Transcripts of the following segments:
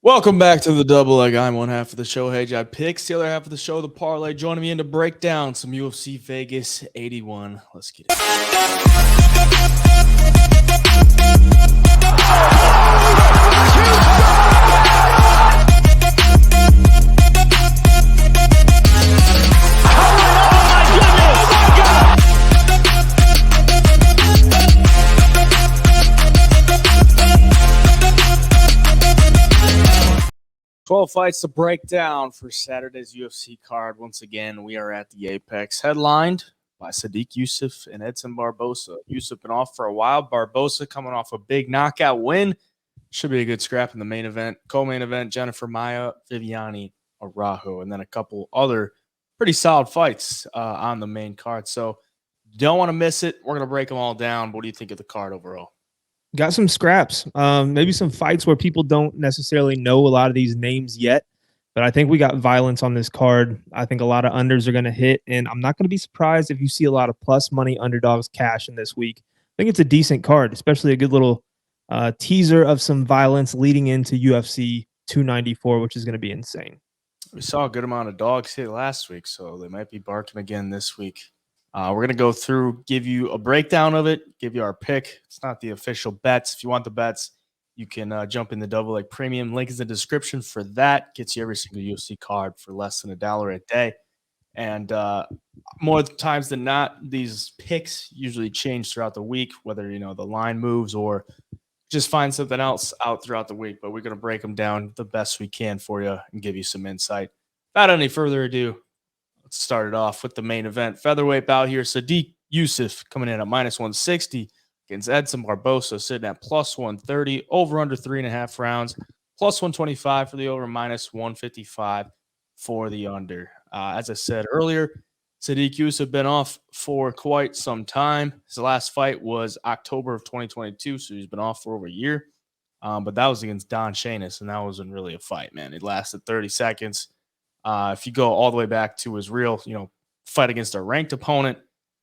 Welcome back to the double leg. I'm one half of the show, Hey Jai Picks. The other half of the show, the parlay. Joining me in to break down some UFC Vegas 81. Let's get it. 12 fights to break down for Saturday's UFC card. Once again, we are at the Apex, headlined by Sodiq Yusuff and Edson Barboza. Yusuff been off for a while. Barboza coming off a big knockout win. Should be a good scrap in the main event. Co-main event, Jennifer Maia, Viviani, Araujo, and then a couple other pretty solid fights on the main card. So don't want to miss it. We're going to break them all down. What do you think of the card overall? Got some scraps, maybe some fights where people don't necessarily know a lot of these names yet, but I think we got violence on this card. I think a lot of unders are going to hit, and I'm not going to be surprised if you see a lot of plus money underdogs cash in this week. I think it's a decent card, especially a good little teaser of some violence leading into UFC 294, which is going to be insane. We saw a good amount of dogs hit last week, so they might be barking again this week. We're going to go through, give you a breakdown of it, give you our pick. It's not the official bets. If you want the bets, you can jump in the double leg premium. Link is in the description for that. Gets you every single UFC card for less than $1 a day. And more times than not, these picks usually change throughout the week, whether, the line moves or just find something else out throughout the week. But we're going to break them down the best we can for you and give you some insight. Without any further ado, let's start it off with the main event. Featherweight bout here. Sodiq Yusuff coming in at -160 against Edson Barboza, sitting at +130, over under 3.5 rounds, +125 for the over, -155 for the under. As I said earlier, Sodiq Yusuff been off for quite some time. His last fight was October of 2022, so he's been off for over a year. But that was against Don Chairez, and that wasn't really a fight, man. It lasted 30 seconds. If you go all the way back to his real, fight against a ranked opponent,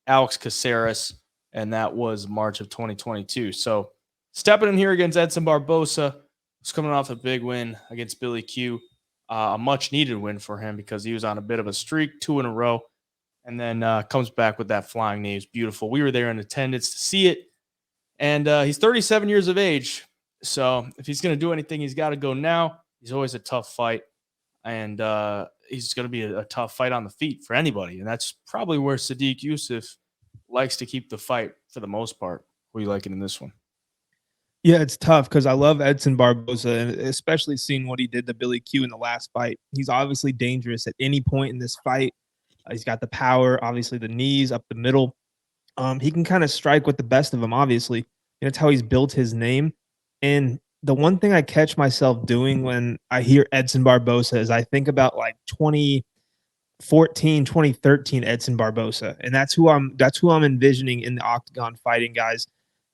Chairez, and that was March of 2022. So stepping in here against Edson Barboza, was coming off a big win against Billy Q, a much-needed win for him because he was on a bit of a streak, 2 in a row, and then comes back with that flying knee. It's beautiful. We were there in attendance to see it, and he's 37 years of age, so if he's going to do anything, he's got to go now. He's always a tough fight. And he's going to be a tough fight on the feet for anybody. And that's probably where Sodiq Yusuff likes to keep the fight for the most part. What are you liking in this one? Yeah, it's tough because I love Edson Barboza, and especially seeing what he did to Billy Q in the last fight. He's obviously dangerous at any point in this fight. He's got the power, obviously the knees up the middle. He can kind of strike with the best of them, obviously. And it's how he's built his name. And the one thing I catch myself doing when I hear Edson Barboza is I think about like 2014, 2013 Edson Barboza. And that's who I'm envisioning in the octagon fighting, guys.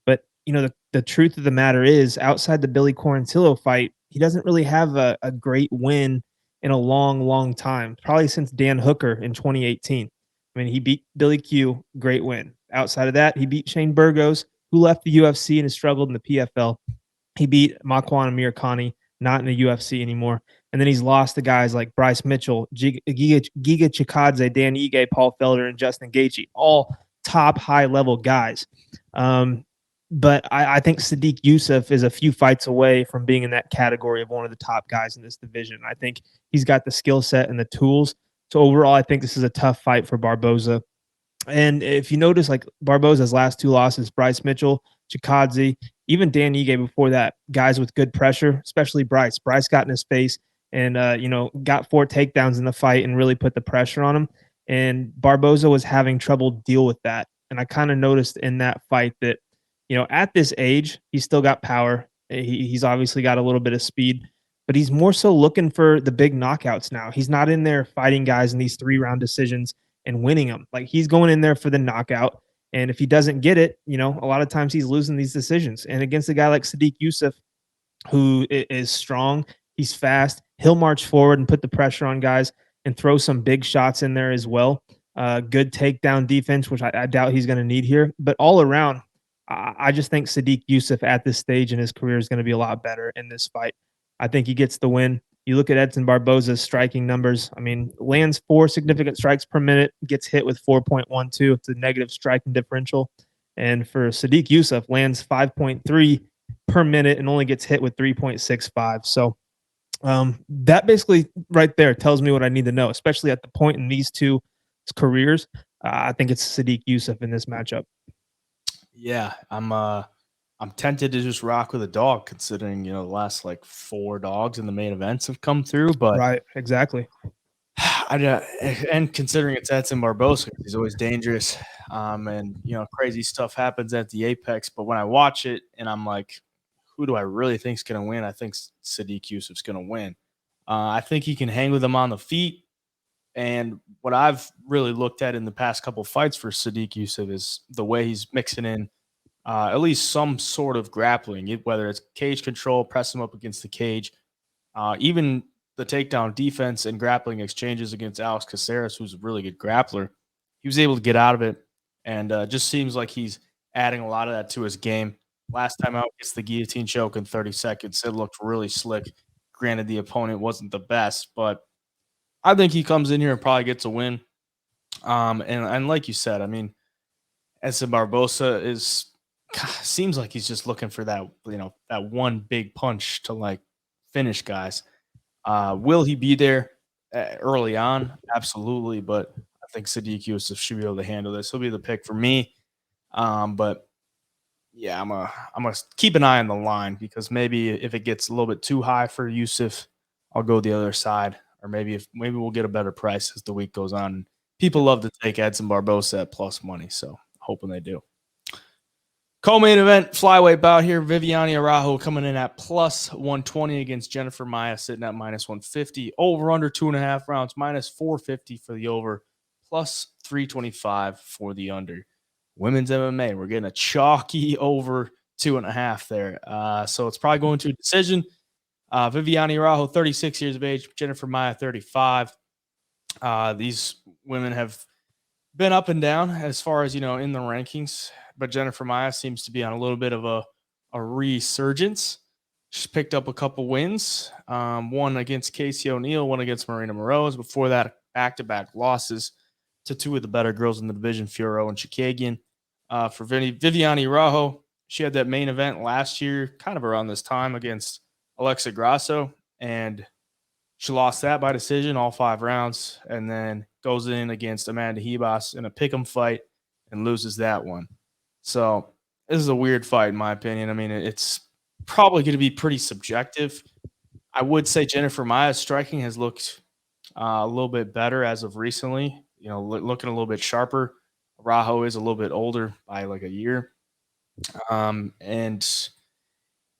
But the truth of the matter is, outside the Billy Quarantillo fight, he doesn't really have a great win in a long, long time. Probably since Dan Hooker in 2018. I mean, he beat Billy Q, great win. Outside of that, he beat Shane Burgos, who left the UFC and has struggled in the PFL. He beat Makwan Amir Khani, not in the UFC anymore. And then he's lost to guys like Bryce Mitchell, Giga Chikadze, Dan Ige, Paul Felder, and Justin Gaethje, all top high-level guys. But I think Sodiq Yusuff is a few fights away from being in that category of one of the top guys in this division. I think he's got the skill set and the tools. So overall, I think this is a tough fight for Barboza. And if you notice, like Barboza's last 2 losses, Bryce Mitchell, Chikadze, even Dan Ige before that, guys with good pressure, especially Bryce. Bryce got in his face and, got 4 takedowns in the fight and really put the pressure on him. And Barboza was having trouble deal with that. And I kind of noticed in that fight that, at this age, he's still got power. He's obviously got a little bit of speed, but he's more so looking for the big knockouts now. He's not in there fighting guys in these 3-round decisions and winning them. Like, he's going in there for the knockout. And if he doesn't get it, a lot of times he's losing these decisions. And against a guy like Sodiq Yusuff, who is strong, he's fast, he'll march forward and put the pressure on guys and throw some big shots in there as well. Good takedown defense, which I doubt he's going to need here. But all around, I just think Sodiq Yusuff at this stage in his career is going to be a lot better in this fight. I think he gets the win. You look at Edson Barboza's striking numbers. I mean, lands 4 significant strikes per minute, gets hit with 4.12. It's a negative striking differential. And for Sadiq Yusuff, lands 5.3 per minute and only gets hit with 3.65. So that basically right there tells me what I need to know, especially at the point in these two careers. I think it's Sadiq Yusuff in this matchup. Yeah, I'm tempted to just rock with a dog, considering the last like 4 dogs in the main events have come through. But Right, exactly. and considering it's Edson Barboza, he's always dangerous, and crazy stuff happens at the apex. But when I watch it, and I'm like, who do I really think is going to win? I think Sadiq Yusuff's going to win. I think he can hang with him on the feet. And what I've really looked at in the past couple fights for Sadiq Yusuff is the way he's mixing in at least some sort of grappling, whether it's cage control, press him up against the cage, even the takedown defense and grappling exchanges against Chairez, who's a really good grappler. He was able to get out of it, and just seems like he's adding a lot of that to his game. Last time out, gets the guillotine choke in 30 seconds. It looked really slick. Granted, the opponent wasn't the best, but I think he comes in here and probably gets a win. And like you said, I mean, Edson Barboza seems like he's just looking for that, that one big punch to like finish guys. Will he be there early on? Absolutely, but I think Sadiq Yusuff should be able to handle this. He'll be the pick for me. But yeah, I'm gonna keep an eye on the line, because maybe if it gets a little bit too high for Yusuff, I'll go the other side. Or maybe we'll get a better price as the week goes on. People love to take Edson Barboza at plus money, so hoping they do. Co-main event flyweight bout here. Viviane Araujo coming in at plus 120 against Jennifer Maia, sitting at minus 150. Over under 2.5 rounds, minus 450 for the over, plus 325 for the under. Women's MMA, we're getting a chalky over 2.5 there. So it's probably going to a decision. Viviane Araujo, 36 years of age. Jennifer Maia, 35. These women have been up and down as far as, in the rankings. But Jennifer Maia seems to be on a little bit of a resurgence. She's picked up a couple wins. One against Casey O'Neill, one against Marina Moroz. Before that, back-to-back losses to 2 of the better girls in the division, Fiorot and Chikagian. For Viviane Araujo, she had that main event last year, kind of around this time, against Alexa Grasso, and she lost that by decision, all 5 rounds, and then goes in against Amanda Ribas in a pick'em fight and loses that one. So this is a weird fight, in my opinion. I mean, it's probably going to be pretty subjective. I would say Jennifer Maia's striking has looked a little bit better as of recently, looking a little bit sharper. Araujo is a little bit older by like a year. And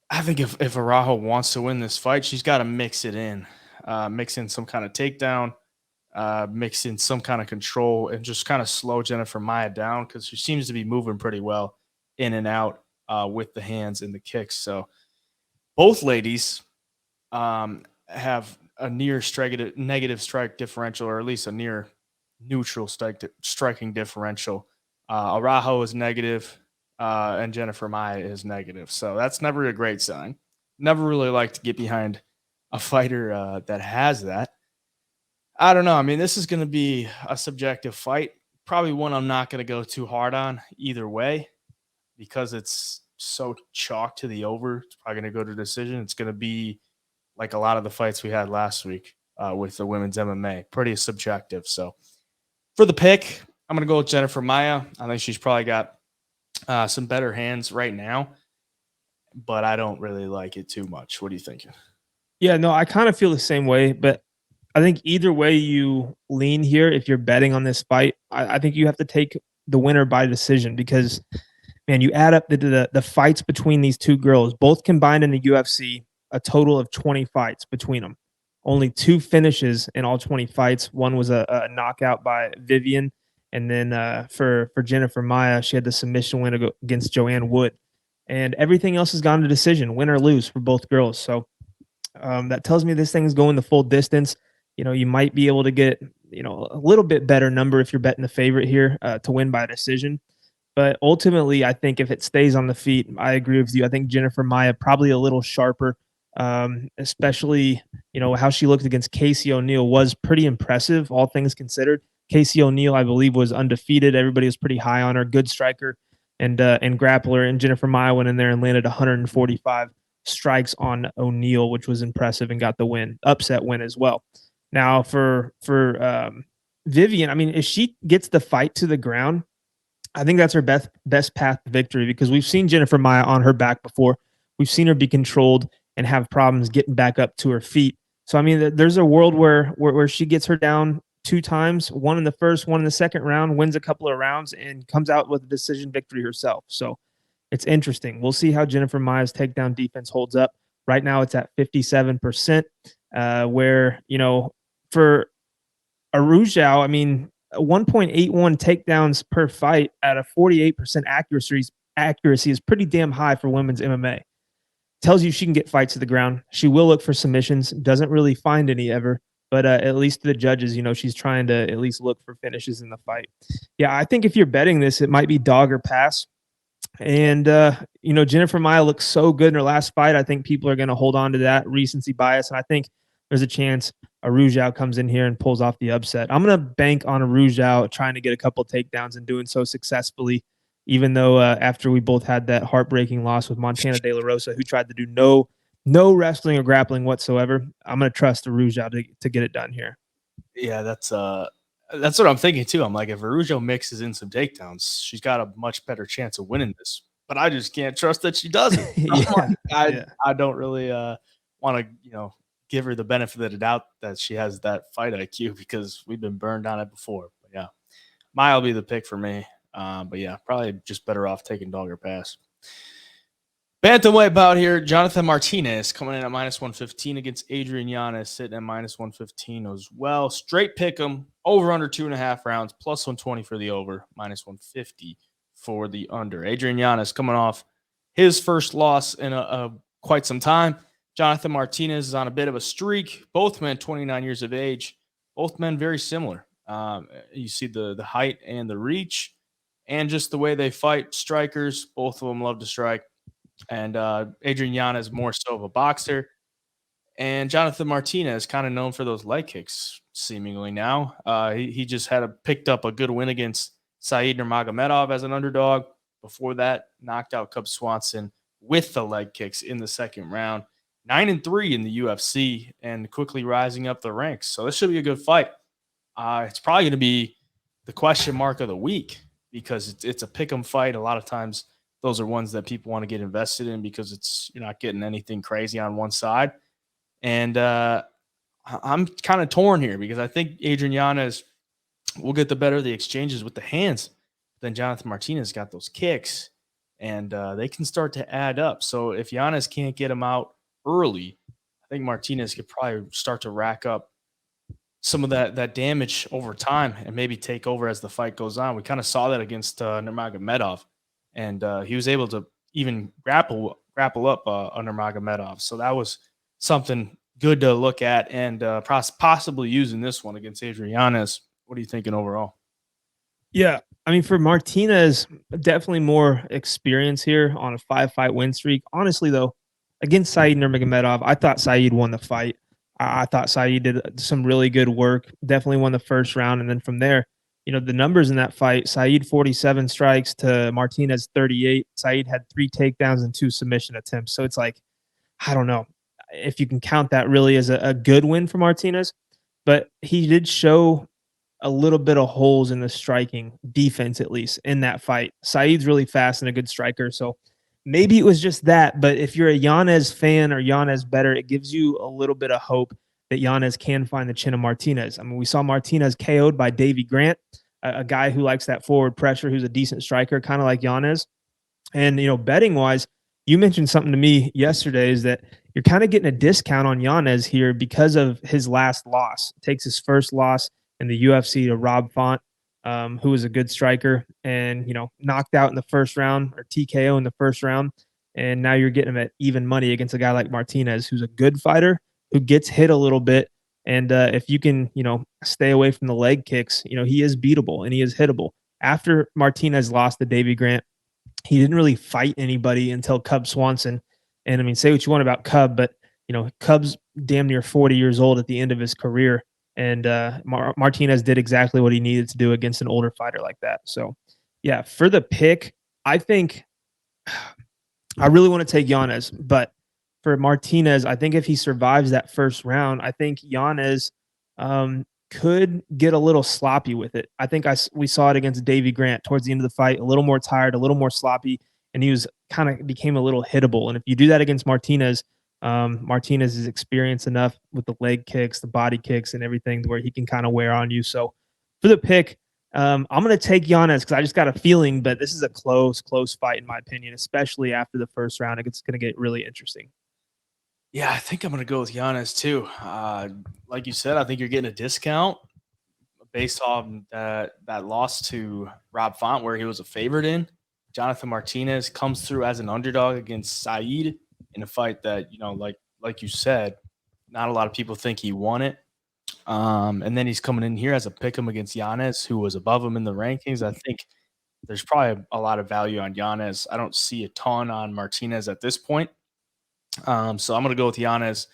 I think if Araujo wants to win this fight, she's got to mix it in. Mix in some kind of takedown, mix in some kind of control, and just kind of slow Jennifer Maia down, because she seems to be moving pretty well in and out with the hands and the kicks. So both ladies have a near negative strike differential, or at least a near neutral striking differential. Araujo is negative, and Jennifer Maia is negative. So that's never a great sign. Never really like to get behind a fighter that has that. I don't know. I mean, this is going to be a subjective fight. Probably one I'm not going to go too hard on either way, because it's so chalk to the over. It's probably going to go to decision. It's going to be like a lot of the fights we had last week with the women's MMA. Pretty subjective. So for the pick, I'm going to go with Jennifer Maia. I think she's probably got some better hands right now, but I don't really like it too much. What are you thinking? Yeah, no, I kind of feel the same way, but I think either way you lean here, if you're betting on this fight, I think you have to take the winner by decision, because, man, you add up the fights between these two girls, both combined in the UFC, a total of 20 fights between them. Only 2 finishes in all 20 fights. One was a knockout by Vivian, and then for Jennifer Maia, she had the submission win against Joanne Wood. And everything else has gone to decision, win or lose for both girls. So that tells me this thing is going the full distance. You might be able to get, a little bit better number if you're betting the favorite here to win by decision. But ultimately, I think if it stays on the feet, I agree with you. I think Jennifer Maia probably a little sharper. Especially, how she looked against Casey O'Neill was pretty impressive, all things considered. Casey O'Neill, I believe, was undefeated. Everybody was pretty high on her, good striker and grappler. And Jennifer Maia went in there and landed 145 strikes on O'Neill, which was impressive, and got the win, upset win as well. Now for Vivian, I mean, if she gets the fight to the ground, I think that's her best path to victory, because we've seen Jennifer Maia on her back before. We've seen her be controlled and have problems getting back up to her feet. So, I mean, there's a world where she gets her down 2 times, one in the first, one in the second round, wins a couple of rounds, and comes out with a decision victory herself. So it's interesting. We'll see how Jennifer Maia's takedown defense holds up. Right now it's at 57%, where, for Araujo, I mean, 1.81 takedowns per fight at a 48% accuracy is pretty damn high for women's MMA. Tells you she can get fights to the ground. She will look for submissions. Doesn't really find any ever, but at least to the judges, she's trying to at least look for finishes in the fight. Yeah, I think if you're betting this, it might be dog or pass. And Jennifer Maia looks so good in her last fight. I think people are going to hold on to that recency bias, and I think there's a chance Araujo comes in here and pulls off the upset. I'm going to bank on Araujo trying to get a couple takedowns and doing so successfully, even though after we both had that heartbreaking loss with Montana De La Rosa, who tried to do no wrestling or grappling whatsoever. I'm going to trust Araujo to get it done here. Yeah, that's what I'm thinking too. I'm like, if Araujo mixes in some takedowns, she's got a much better chance of winning this. But I just can't trust that she doesn't. I don't really want to, give her the benefit of the doubt that she has that fight IQ, because we've been burned on it before. But yeah, Maia will be the pick for me. But yeah, probably just better off taking dog or pass. Bantamweight bout here. Jonathan Martinez coming in at -115 against Adrian Yanez, sitting at -115 as well. Straight pick 'em, over under 2.5 rounds, +120 for the over, -150 for the under. Adrian Yanez coming off his first loss in quite some time. Jonathan Martinez is on a bit of a streak. Both men 29 years of age. Both men very similar. You see the height and the reach, and just the way they fight. Strikers, both of them love to strike. And Adrian Yanez more so of a boxer. And Jonathan Martinez kind of known for those leg kicks, seemingly now. He just picked up a good win against Said Nurmagomedov as an underdog. Before that, knocked out Cub Swanson with the leg kicks in the second round. 9-3 in the UFC and quickly rising up the ranks. So this should be a good fight. It's probably going to be the question mark of the week, because it's a pick 'em fight. A lot of times those are ones that people want to get invested in, because you're not getting anything crazy on one side. And I'm kind of torn here, because I think Adrian Yanez will get the better of the exchanges with the hands. Then Jonathan Martinez got those kicks, and they can start to add up. So if Yanez can't get him out early, I think Martinez could probably start to rack up some of that damage over time and maybe take over as the fight goes on. We kind of saw that against Nurmagomedov, and he was able to even grapple up Nurmagomedov. So that was something good to look at, and possibly using this one against Adrian Yanez. What are you thinking overall? Yeah, I mean, for Martinez, definitely more experience here on a 5-fight win streak. Honestly, though, against Said Nurmagomedov, I thought Said won the fight. I thought Said did some really good work, definitely won the first round. And then from there, the numbers in that fight, Said 47 strikes to Martinez 38. Said had 3 takedowns and 2 submission attempts. So it's like, I don't know if you can count that really as a good win for Martinez, but he did show a little bit of holes in the striking defense, at least in that fight. Said's really fast and a good striker. So maybe it was just that, but if you're a Yanez fan or Yanez better, it gives you a little bit of hope that Yanez can find the chin of Martinez. I mean, we saw Martinez KO'd by Davey Grant, a guy who likes that forward pressure, who's a decent striker, kind of like Yanez. And, betting wise, you mentioned something to me yesterday, is that you're kind of getting a discount on Yanez here because of his last loss. Takes his first loss in the UFC to Rob Font, who was a good striker, and knocked out in the first round, or TKO in the first round. And now you're getting him at even money against a guy like Martinez, who's a good fighter, who gets hit a little bit. And if you can, stay away from the leg kicks, he is beatable and he is hittable. After Martinez lost to Davey Grant, he didn't really fight anybody until Cub Swanson. And I mean, say what you want about Cub, but Cub's damn near 40 years old at the end of his career. And Martinez did exactly what he needed to do against an older fighter like that. So, yeah, for the pick, I think I really want to take Yanez, but for Martinez, I think if he survives that first round, I think Yanez could get a little sloppy with it. I think we saw it against Davy Grant towards the end of the fight, a little more tired, a little more sloppy, and he was became a little hittable. And if you do that against Martinez, Martinez is experienced enough with the leg kicks, the body kicks, and everything where he can kind of wear on you. So for the pick, I'm going to take Yanez because I just got a feeling, but this is a close fight in my opinion, especially after the first round. It's going to get really interesting. Yeah, I think I'm going to go with Yanez too. Like you said, I think you're getting a discount based on that loss to Rob Font, where he was a favorite in. Jonathan Martinez comes through as an underdog against Saeed in a fight that, like you said, not a lot of people think he won it. And then he's coming in here as a pick'em against Yanez, who was above him in the rankings. I think there's probably a lot of value on Yanez. I don't see a ton on Martinez at this point. So I'm going to go with Yanez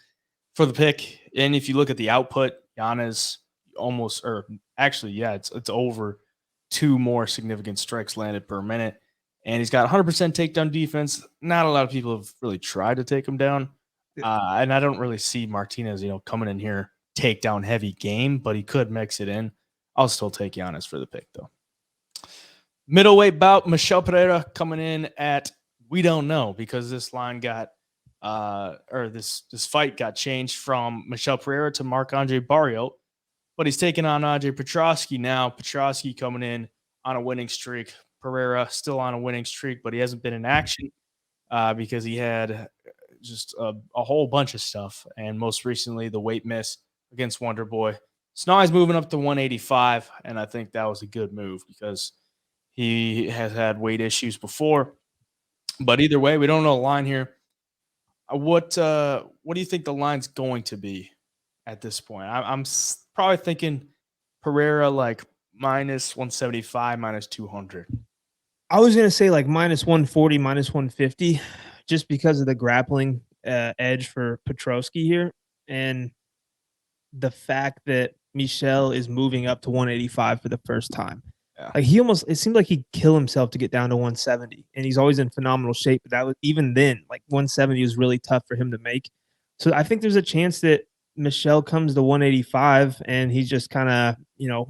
for the pick. And if you look at the output, Yanez it's over 2 more significant strikes landed per minute. And he's got 100% takedown defense. Not a lot of people have really tried to take him down. And I don't really see Martinez, coming in here takedown heavy game, but he could mix it in. I'll still take Yanez for the pick, though. Middleweight bout, Michel Pereira coming in at we don't know, because this line got this fight got changed from Michel Pereira to Marc-Andre Barriault, but he's taking on Andre Petroski now. Petroski coming in on a winning streak. Pereira still on a winning streak, but he hasn't been in action because he had just a whole bunch of stuff, and most recently the weight miss against Wonder Boy. So now he's moving up to 185, and I think that was a good move because he has had weight issues before. But either way, we don't know the line here. What do you think the line's going to be at this point? I'm probably thinking Pereira like minus 175, minus 200. I was going to say like minus 140, minus 150, just because of the grappling edge for Petroski here. And the fact that Michel is moving up to 185 for the first time. Yeah. Like it seemed like he'd kill himself to get down to 170, and he's always in phenomenal shape. But that was even then, like 170 was really tough for him to make. So I think there's a chance that Michel comes to 185 and he's just kind of,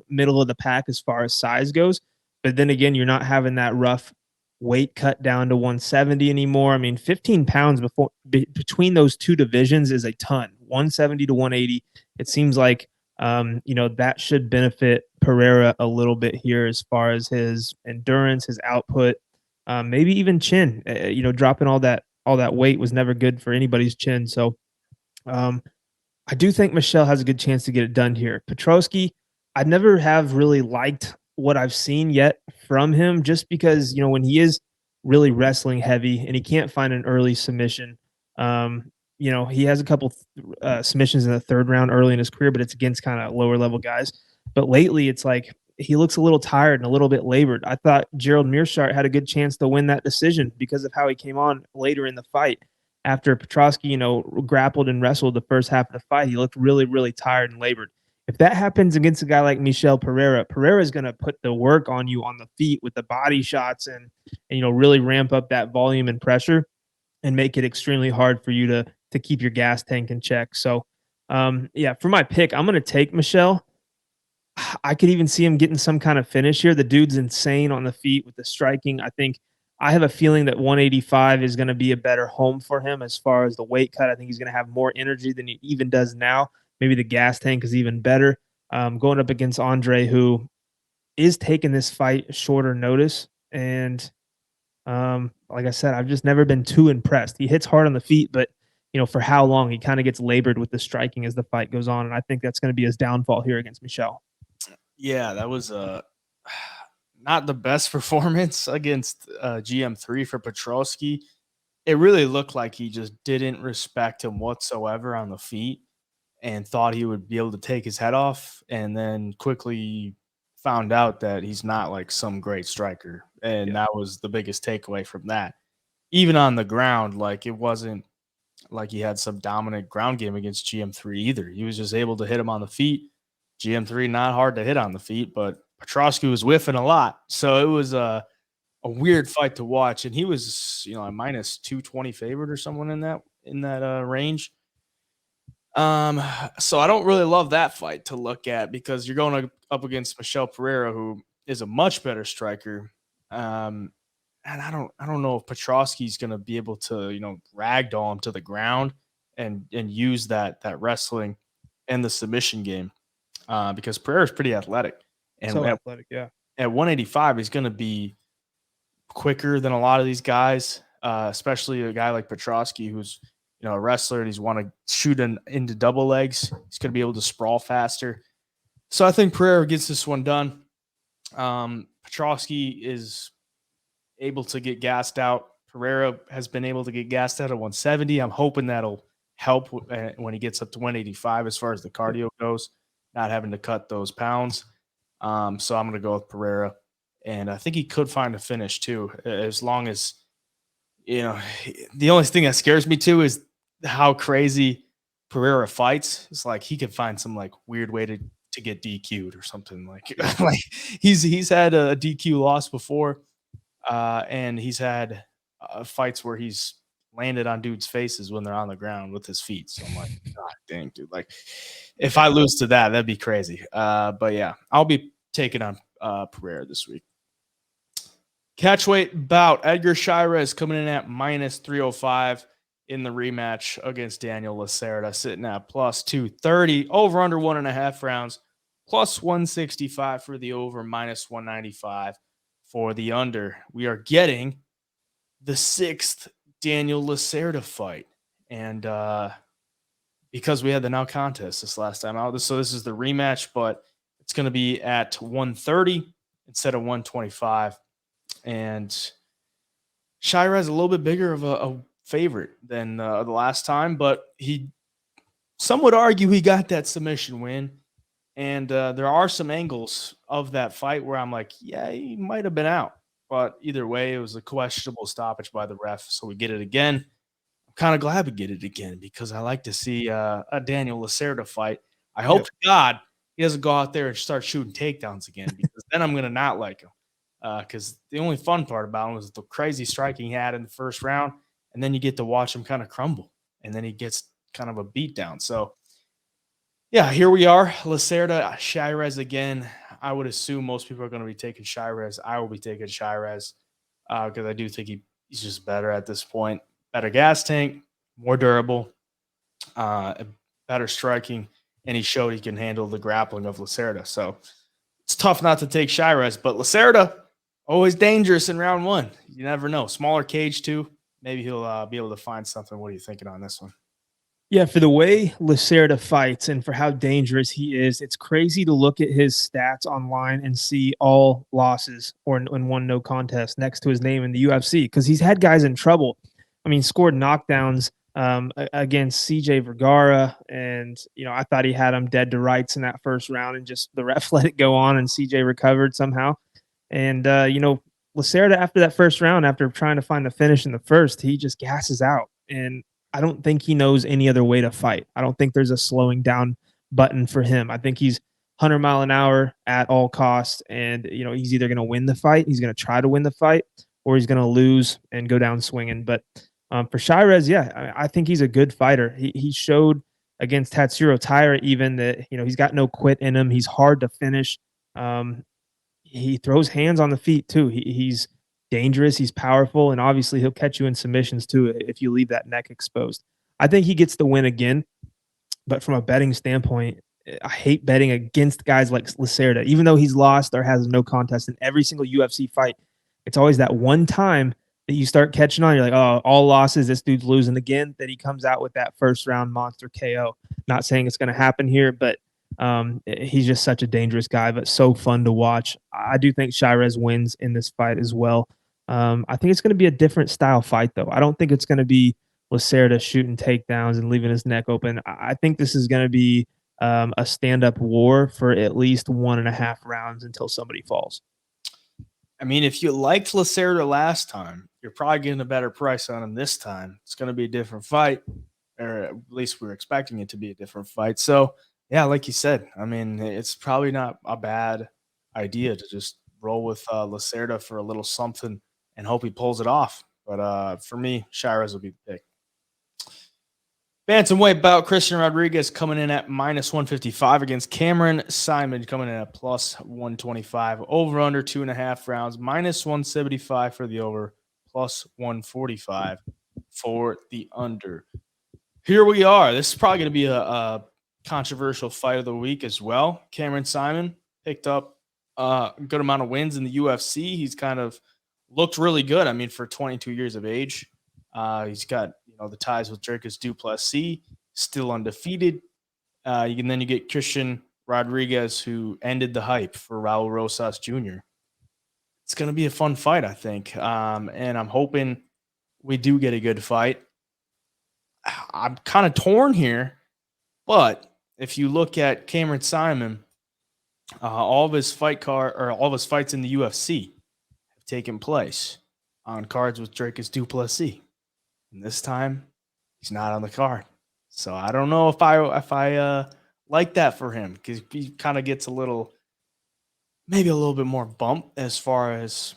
middle of the pack as far as size goes. But then again, you're not having that rough weight cut down to 170 anymore. I mean, 15 pounds between those two divisions is a ton. 170 to 180. It seems like that should benefit Pereira a little bit here as far as his endurance, his output, maybe even chin. Dropping all that weight was never good for anybody's chin. So I do think Michel has a good chance to get it done here. Petroski, I never have really liked what I've seen yet from him, just because when he is really wrestling heavy and he can't find an early submission. He has a couple submissions in the third round early in his career, but it's against kind of lower level guys. But lately, it's like he looks a little tired and a little bit labored. I thought Gerald Meerschaert had a good chance to win that decision because of how he came on later in the fight. After Petroski, grappled and wrestled the first half of the fight, he looked really, really tired and labored. If that happens against a guy like Michel Pereira, Pereira is going to put the work on you on the feet with the body shots and really ramp up that volume and pressure and make it extremely hard for you to keep your gas tank in check. So, for my pick, I'm going to take Michel. I could even see him getting some kind of finish here. The dude's insane on the feet with the striking. I have a feeling that 185 is going to be a better home for him as far as the weight cut. I think he's going to have more energy than he even does now. Maybe the gas tank is even better. Going up against Andre, who is taking this fight shorter notice. And like I said, I've just never been too impressed. He hits hard on the feet, but for how long? He kind of gets labored with the striking as the fight goes on. And I think that's going to be his downfall here against Michel. Yeah, that was not the best performance against GM3 for Petroski. It really looked like he just didn't respect him whatsoever on the feet and thought he would be able to take his head off, and then quickly found out that he's not like some great striker. And that was the biggest takeaway from that. Even on the ground, like it wasn't like he had some dominant ground game against GM3 either. He was just able to hit him on the feet. GM3 not hard to hit on the feet, but Petroski was whiffing a lot. So it was a weird fight to watch, and he was, a minus 220 favorite or someone in that range. So I don't really love that fight to look at because you're going up against Michel Pereira, who is a much better striker. And I don't know if Petroski's going to be able to, ragdoll him to the ground and use that wrestling and the submission game, because Pereira's pretty athletic, and So athletic, yeah. at 185, he's going to be quicker than a lot of these guys, especially a guy like Petroski, who's a wrestler and he's want to shoot into double legs. He's going to be able to sprawl faster. So I think Pereira gets this one done. Petroski is able to get gassed out. Pereira has been able to get gassed out at 170. I'm hoping that'll help when he gets up to 185 as far as the cardio goes, not having to cut those pounds. So I'm going to go with Pereira. And I think he could find a finish too, as long as, the only thing that scares me too is how crazy Pereira fights. It's like he could find some like weird way to get DQ'd or something like he's had a DQ loss before, and he's had fights where he's landed on dudes' faces when they're on the ground with his feet. So I'm like, God dang, dude! Like, if I lose to that, that'd be crazy. But yeah, I'll be taking on Pereira this week. Catchweight bout: Edgar Chairez coming in at minus 305 in the rematch against Daniel Lacerda, sitting at plus 230, over under 1.5 rounds, plus 165 for the over, minus 195 for the under. We are getting the 6th Daniel Lacerda fight. And because we had the now contest this last time out, so this is the rematch, but it's going to be at 130 instead of 125. And Chairez is a little bit bigger of a favorite than the last time, but some would argue he got that submission win. And there are some angles of that fight where I'm like, yeah, he might have been out. But either way, it was a questionable stoppage by the ref. So we get it again. I'm kind of glad we get it again because I like to see a Daniel Lacerda fight. I hope to God he doesn't go out there and start shooting takedowns again, because then I'm going to not like him. Because the only fun part about him was the crazy striking he had in the first round, and then you get to watch him kind of crumble, and then he gets kind of a beatdown. So, yeah, here we are. Lacerda, Chairez again. I would assume most people are going to be taking Chairez. I will be taking Chairez because I do think he's just better at this point. Better gas tank, more durable, better striking, and he showed he can handle the grappling of Lacerda. So it's tough not to take Chairez, but Lacerda, always dangerous in round one. You never know. Smaller cage too. Maybe he'll be able to find something. What are you thinking on this one? Yeah, for the way Lacerda fights and for how dangerous he is, it's crazy to look at his stats online and see all losses or in one no contest next to his name in the UFC, because he's had guys in trouble. I mean, scored knockdowns against CJ Vergara, and I thought he had him dead to rights in that first round, and just the ref let it go on, and CJ recovered somehow. And Lacerda, after that first round, after trying to find the finish in the first, he just gasses out, and I don't think he knows any other way to fight. I don't think there's a slowing down button for him. I think he's 100 mile an hour at all costs, and he's either going to win the fight, he's going to try to win the fight, or he's going to lose and go down swinging. But for Chairez, yeah, I think he's a good fighter. He showed against Tatsuro Taira even that he's got no quit in him. He's hard to finish. He throws hands on the feet too. He's dangerous. He's powerful, and obviously he'll catch you in submissions too if you leave that neck exposed. I think he gets the win again, but from a betting standpoint, I hate betting against guys like Lacerda. Even though he's lost or has no contest in every single UFC fight, it's always that one time that you start catching on. You're like, oh, all losses, this dude's losing again. Then he comes out with that first round monster KO. Not saying it's going to happen here, but he's just such a dangerous guy, but so fun to watch. I do think Chairez wins in this fight as well. I think it's going to be a different style fight, though. I don't think it's going to be Lacerda shooting takedowns and leaving his neck open. I think this is going to be a stand-up war for at least 1.5 rounds until somebody falls. I mean, if you liked Lacerda last time, you're probably getting a better price on him this time. It's going to be a different fight. or at least we were expecting it to be a different fight. So yeah, like you said, I mean, it's probably not a bad idea to just roll with Lacerda for a little something and hope he pulls it off. But for me, Chairez will be the pick. Bantamweight bout, Christian Rodriguez coming in at -155 against Cameron Saaiman coming in at +125. Over under 2.5 rounds, -175 for the over, +145 for the under. Here we are. This is probably going to be a controversial fight of the week as well. Cameron Saaiman picked up a good amount of wins in the UFC. He's kind of looked really good. I mean, for 22 years of age, he's got the ties with Dricus Du Plessis, still undefeated. And then you get Christian Rodriguez, who ended the hype for Raul Rosas Jr. It's going to be a fun fight, I think, and I'm hoping we do get a good fight. I'm kind of torn here, but if you look at Cameron Saaiman, all of his fights in the UFC have taken place on cards with Dricus Du Plessis, and this time he's not on the card. So I don't know if I like that for him, because he kind of gets maybe a little bit more bump as far as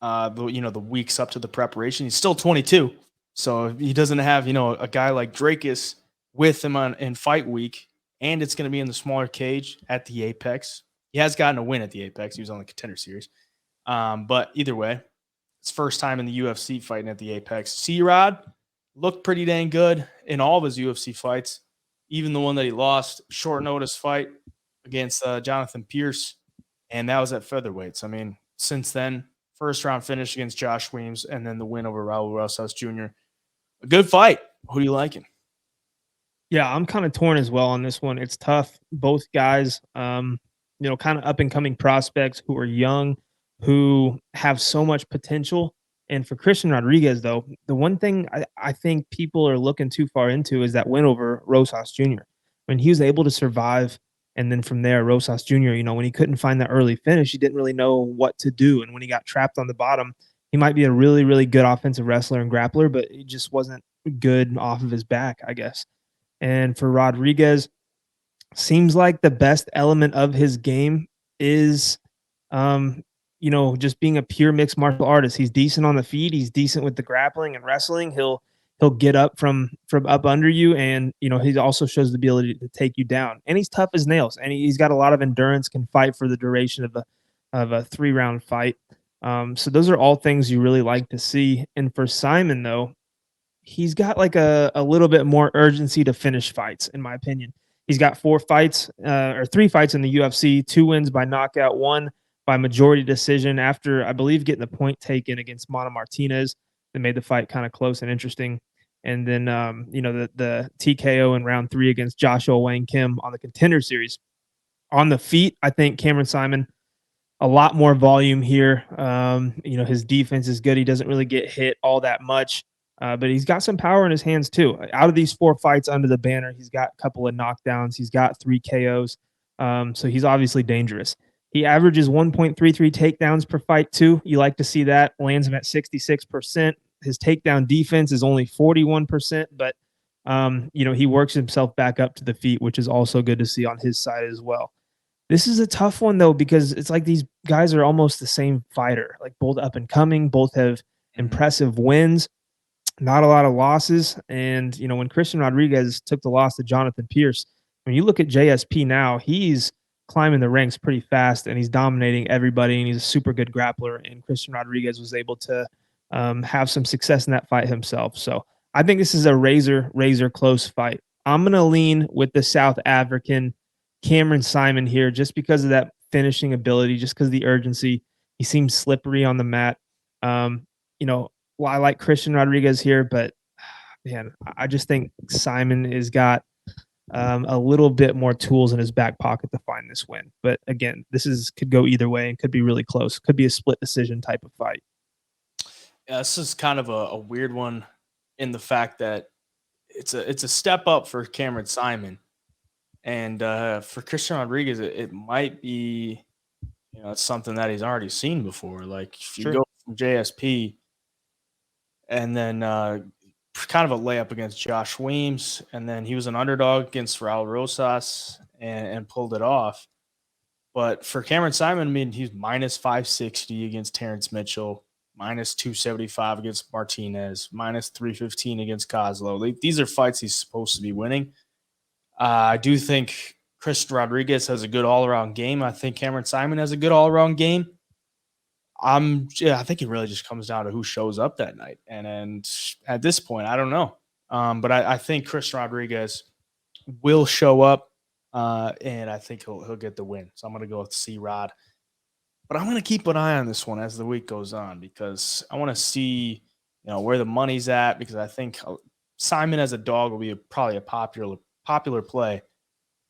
the weeks up to the preparation. He's still 22. So he doesn't have, a guy like Dracus with him in fight week, and it's going to be in the smaller cage at the Apex. He has gotten a win at the Apex. He was on the Contender Series. But either way, it's first time in the UFC fighting at the Apex. C-Rod looked pretty dang good in all of his UFC fights, even the one that he lost, short notice fight against Jonathan Pierce, and that was at featherweights. I mean, since then, first round finish against Josh Weems, and then the win over Raul Rosas Jr. A good fight. Who are you liking? Yeah, I'm kind of torn as well on this one. It's tough. Both guys, kind of up and coming prospects who are young, who have so much potential. And for Christian Rodriguez, though, the one thing I think people are looking too far into is that win over Rosas Jr. When he was able to survive, and then from there, Rosas Jr., when he couldn't find that early finish, he didn't really know what to do. And when he got trapped on the bottom, he might be a really, really good offensive wrestler and grappler, but he just wasn't good off of his back, I guess. And for Rodriguez, seems like the best element of his game is, just being a pure mixed martial artist. He's decent on the feet. He's decent with the grappling and wrestling. He'll get up from up under you, and he also shows the ability to take you down. And he's tough as nails, and he's got a lot of endurance. Can fight for the duration of a 3-round fight. So those are all things you really like to see. And for Saaiman, though, he's got like a little bit more urgency to finish fights, in my opinion. He's got 3 fights in the UFC, 2 wins by knockout, 1 by majority decision after, I believe, getting the point taken against Martinez that made the fight kind of close and interesting. And then, the TKO in round 3 against Joshua Wang Kim on the Contender Series. On the feet, I think Cameron Saaiman, a lot more volume here. His defense is good. He doesn't really get hit all that much. But he's got some power in his hands too. Out of these 4 fights under the banner, he's got a couple of knockdowns. He's got 3 KOs. So he's obviously dangerous. He averages 1.33 takedowns per fight too. You like to see that. Lands him at 66%. His takedown defense is only 41%, but he works himself back up to the feet, which is also good to see on his side as well. This is a tough one though, because it's like these guys are almost the same fighter, like both up and coming, both have impressive wins. Not a lot of losses. And, when Christian Rodriguez took the loss to Jonathan Pierce, when you look at JSP now, he's climbing the ranks pretty fast and he's dominating everybody, and he's a super good grappler. And Christian Rodriguez was able to have some success in that fight himself. So I think this is a razor close fight. I'm going to lean with the South African Cameron Saaiman here, just because of that finishing ability, just because of the urgency. He seems slippery on the mat. Well, I like Christian Rodriguez here, but man, I just think Saaiman has got a little bit more tools in his back pocket to find this win. But again, could go either way and could be really close. Could be a split decision type of fight. Yeah, this is kind of a weird one in the fact that it's a step up for Cameron Saaiman, and for Christian Rodriguez, it might be it's something that he's already seen before. Like if you go from JSP and then kind of a layup against Josh Weems, and then he was an underdog against Raul Rosas and pulled it off. But for Cameron Saaiman, I mean, he's minus 560 against Terrence Mitchell, minus 275 against Martinez, minus 315 against Kozlo. These are fights he's supposed to be winning. I do think Chris Rodriguez has a good all-around game. I think Cameron Saaiman has a good all-around game. I think it really just comes down to who shows up that night. And at this point, I don't know. But I think Chris Rodriguez will show up, and I think he'll get the win. So I'm going to go with C-Rod. But I'm going to keep an eye on this one as the week goes on because I want to see, where the money's at, because I think Saaiman as a dog will be probably a popular play.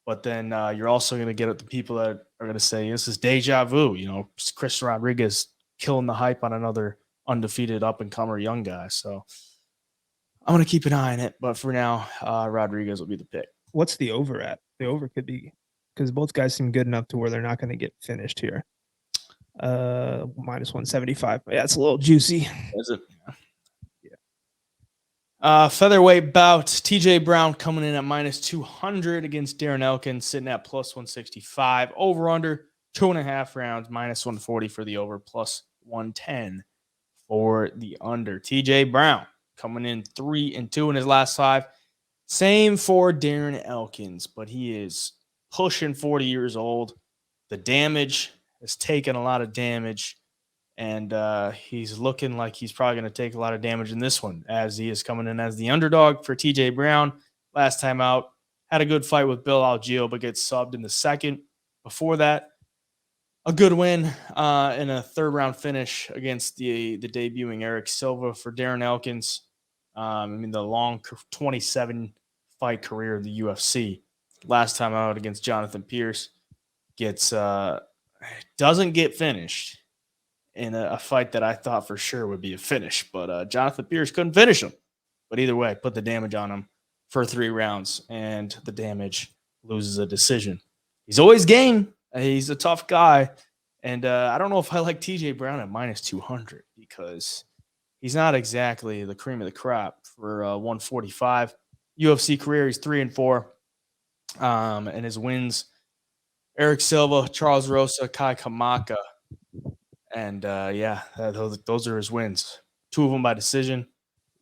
But then you're also going to get at the people that are going to say this is deja vu. Chris Rodriguez killing the hype on another undefeated up-and-comer young guy. So I'm going to keep an eye on it. But for now, Rodriguez will be the pick. What's the over at? The over could be because both guys seem good enough to where they're not going to get finished here. Minus 175. Yeah, it's a little juicy. Is it? Yeah. Featherweight bout. TJ Brown coming in at minus 200 against Darren Elkins, sitting at plus 165. Over under 2.5 rounds, minus 140 for the over, plus 110 for the under. TJ Brown coming in 3-2 in his last 5. Same for Darren Elkins, but he is pushing 40 years old. The damage has taken a lot of damage, and he's looking like he's probably going to take a lot of damage in this one, as he is coming in as the underdog for TJ Brown. Last time out, had a good fight with Bill Algeo, but gets subbed in the second. Before that, a good win in a third-round finish against the debuting Eric Silva for Darren Elkins. The long 27-fight career of the UFC. Last time out against Jonathan Pierce, doesn't get finished in a fight that I thought for sure would be a finish. But Jonathan Pierce couldn't finish him. But either way, put the damage on him for 3 rounds, and the damage loses a decision. He's always game. He's a tough guy. And I don't know if I like TJ Brown at minus 200 because he's not exactly the cream of the crop for 145. UFC career, he's 3-4. And his wins, Eric Silva, Charles Rosa, Kai Kamaka. And those are his wins. 2 of them by decision,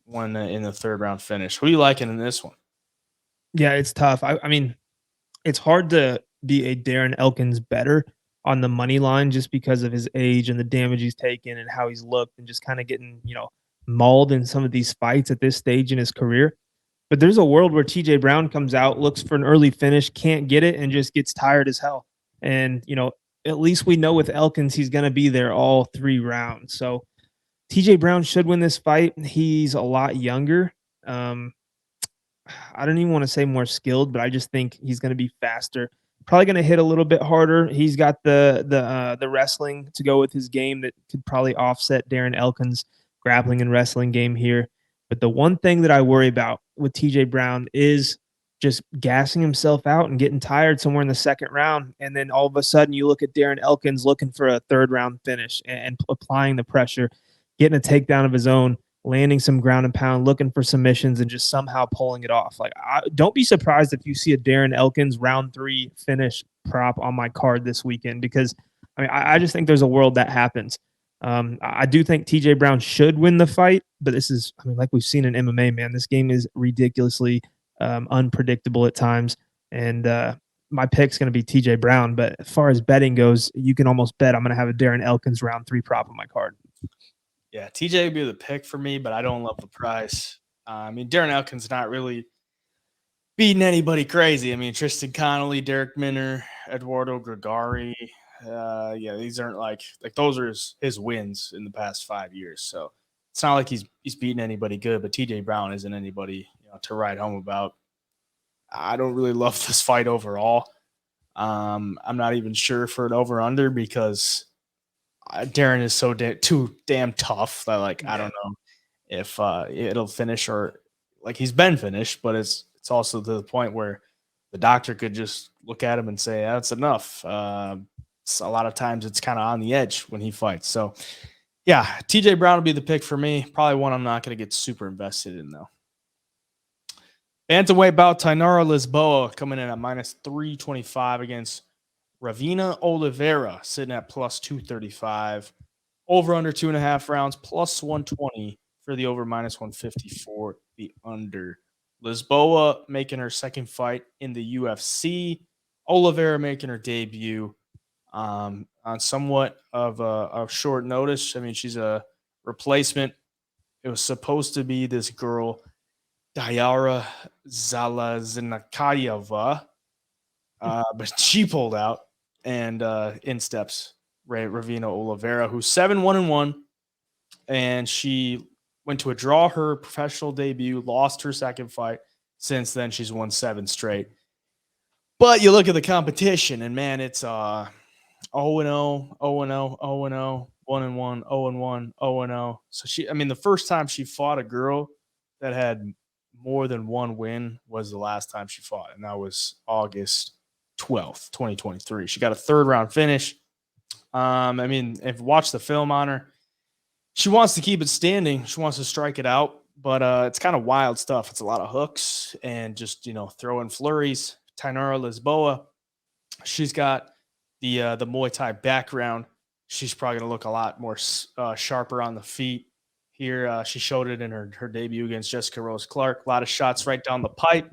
1 in the third-round finish. Who are you liking in this one? Yeah, it's tough. I mean, it's hard to be a Darren Elkins better on the money line just because of his age and the damage he's taken and how he's looked and just kind of getting, mauled in some of these fights at this stage in his career. But there's a world where TJ Brown comes out, looks for an early finish, can't get it, and just gets tired as hell. And, at least we know with Elkins, he's going to be there all 3 rounds. So TJ Brown should win this fight. He's a lot younger. I don't even want to say more skilled, but I just think he's going to be faster. Probably going to hit a little bit harder. He's got the wrestling to go with his game that could probably offset Darren Elkins' grappling and wrestling game here. But the one thing that I worry about with TJ Brown is just gassing himself out and getting tired somewhere in the second round. And then all of a sudden you look at Darren Elkins looking for a third-round finish and applying the pressure, getting a takedown of his own, landing some ground and pound, looking for submissions, and just somehow pulling it off. Don't be surprised if you see a Darren Elkins round 3 finish prop on my card this weekend, because I just think there's a world that happens. I do think TJ Brown should win the fight, but this is, like we've seen in MMA, man, this game is ridiculously unpredictable at times. And my pick's going to be TJ Brown. But as far as betting goes, you can almost bet I'm going to have a Darren Elkins round 3 prop on my card. Yeah, TJ would be the pick for me, but I don't love the price. Darren Elkins not really beating anybody crazy. Tristan Connolly, Derek Minner, Eduardo Gregari. These aren't like those are his wins in the past 5 years. So it's not like he's beating anybody good, but TJ Brown isn't anybody to write home about. I don't really love this fight overall. I'm not even sure for an over-under because Darren is so too damn tough that I don't know if it'll finish, or he's been finished, but it's also to the point where the doctor could just look at him and say that's enough. A lot of times it's kind of on the edge when he fights. So yeah, TJ Brown will be the pick for me. Probably one I'm not going to get super invested in though. Bantamweight bout, Tainara Lisboa coming in at minus 325 against Ravina Oliveira, sitting at plus 235. Over under 2.5 rounds, plus 120 for the over, minus 150 for the under. Lisboa making her second fight in the UFC. Oliveira making her debut on somewhat of a short notice. I mean, she's a replacement. It was supposed to be this girl, Diara Zalazinakayeva, but she pulled out, and in steps Ravina Oliveira, who's 7-1-1, and she went to a draw her professional debut, lost her second fight. Since then, she's won 7 straight. But you look at the competition, and man, it's 0-0, 0-0, 0-0, 1-1, 0-1, 0-0. So the first time she fought a girl that had more than one win was the last time she fought, and that was August 12th, 2023. She got a 3rd round finish. If you watch the film on her, she wants to keep it standing. She wants to strike it out, but it's kind of wild stuff. It's a lot of hooks and just, throwing flurries. Tainara Lisboa, she's got the Muay Thai background. She's probably going to look a lot more sharper on the feet. Here, she showed it in her debut against Jessica Rose Clark. A lot of shots right down the pipe.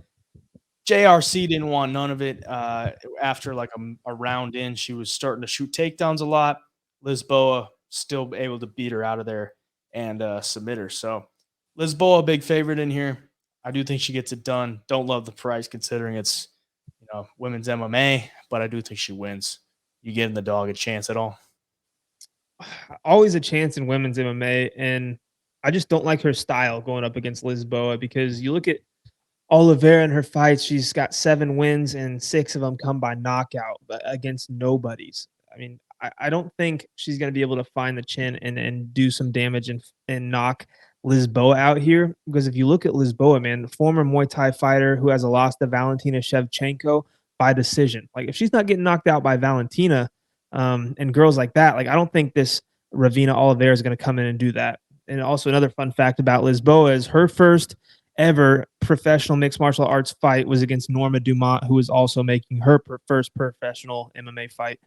JRC didn't want none of it. After like a round in, she was starting to shoot takedowns a lot. Lisboa still able to beat her out of there and submit her. So Lisboa, big favorite in here. I do think she gets it done. Don't love the price considering it's women's MMA, but I do think she wins. You giving the dog a chance at all? Always a chance in women's MMA, and I just don't like her style going up against Lisboa, because you look at Oliveira in her fights, she's got 7 wins and 6 of them come by knockout, but against nobodies. I mean, I don't think she's going to be able to find the chin and do some damage and knock Lisboa out here. Because if you look at Lisboa, man, former Muay Thai fighter who has a loss to Valentina Shevchenko by decision. Like, if she's not getting knocked out by Valentina and girls like that, like, I don't think this Ravina Oliveira is going to come in and do that. And also another fun fact about Lisboa is her first ever professional mixed martial arts fight was against Norma Dumont, who was also making her first professional MMA fight,